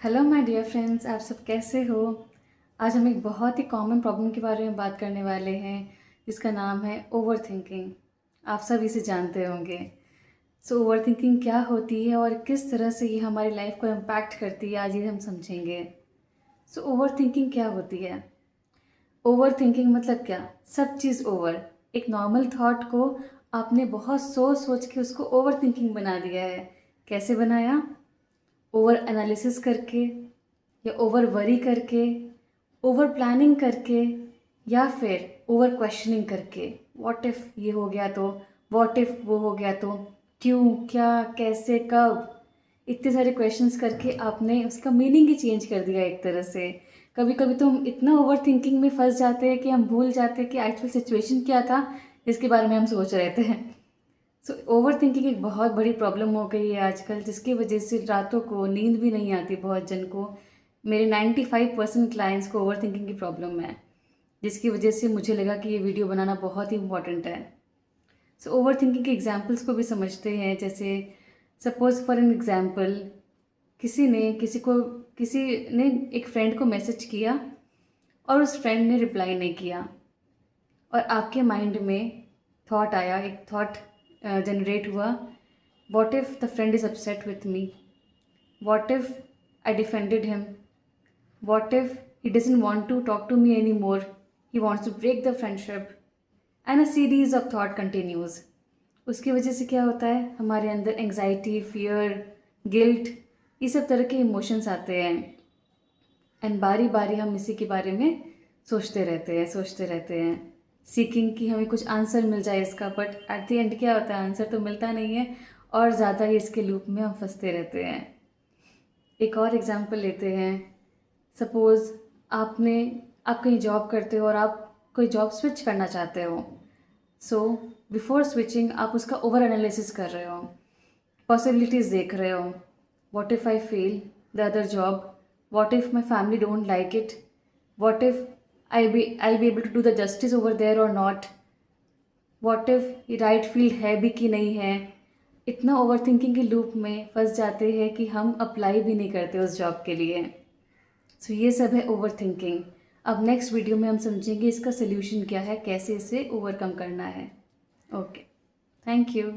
Hello my dear friends, आप सब कैसे हो। आज हम एक बहुत ही कॉमन प्रॉब्लम के बारे में बात करने वाले हैं जिसका नाम है ओवर थिंकिंग। आप सब इसे जानते होंगे। सो ओवर थिंकिंग क्या होती है और किस तरह से ये हमारी लाइफ को इम्पैक्ट करती है, आज ये हम समझेंगे। सो ओवर थिंकिंग क्या होती है। ओवर थिंकिंग मतलब क्या, सब चीज़ ओवर। एक नॉर्मल थॉट को आपने बहुत सोच सोच के उसको ओवर थिंकिंग बना दिया है। कैसे बनाया? ओवर एनालिसिस करके, या ओवर वरी करके, ओवर प्लानिंग करके, या फिर ओवर क्वेश्चनिंग करके। व्हाट इफ़ ये हो गया तो, व्हाट इफ़ वो हो गया तो, क्यों, क्या, कैसे, कब, इतने सारे क्वेश्चंस करके आपने उसका मीनिंग ही चेंज कर दिया एक तरह से। कभी कभी तो हम इतना ओवर थिंकिंग में फंस जाते हैं कि हम भूल जाते हैं कि एक्चुअल सिचुएशन क्या था जिसके बारे में हम सोच रहे थे। सो ओवर थिंकिंग एक बहुत बड़ी प्रॉब्लम हो गई है आजकल, जिसकी वजह से रातों को नींद भी नहीं आती बहुत जन को। मेरे 95% क्लाइंट्स को ओवर थिंकिंग की प्रॉब्लम है, जिसकी वजह से मुझे लगा कि ये वीडियो बनाना बहुत ही इंपॉर्टेंट है। सो ओवर थिंकिंग के एग्जाम्पल्स को भी समझते हैं। जैसे सपोज फॉर एन एग्जाम्पल, किसी ने एक फ्रेंड को मैसेज किया और उस फ्रेंड ने रिप्लाई नहीं किया, और आपके माइंड में थॉट आया, एक थॉट जनरेट हुआ। What if the friend is upset with me, what if I defended him, what if he doesn't want to talk to me any more, he wants to break the friendship, and a series of thought continues. उसकी वजह से क्या होता है, हमारे अंदर anxiety, fear, guilt, ये सब तरह के इमोशंस आते हैं। एंड बारी बारी हम इसी के बारे में सोचते रहते हैं सीकिंग कि हमें कुछ आंसर मिल जाए इसका। बट एट द एंड क्या होता है, आंसर तो मिलता नहीं है, और ज़्यादा ही इसके लूप में हम फंसते रहते हैं। एक और एग्जांपल लेते हैं। सपोज़ आपने आप कहीं जॉब करते हो और आप कोई जॉब स्विच करना चाहते हो। सो बिफोर स्विचिंग आप उसका ओवर एनालिसिस कर रहे हो, पॉसिबिलिटीज़ देख रहे हो। What if I fail the other job, what if my family don't like it, what if I be able to do the justice over there or not, what if ये right field है भी कि नहीं है। इतना over thinking के loop में फंस जाते हैं कि हम अप्लाई भी नहीं करते उस जॉब के लिए। सो ये सब है ओवर थिंकिंग। अब नेक्स्ट वीडियो में हम समझेंगे इसका सोल्यूशन क्या है, कैसे इसे ओवरकम करना है। Okay, thank you.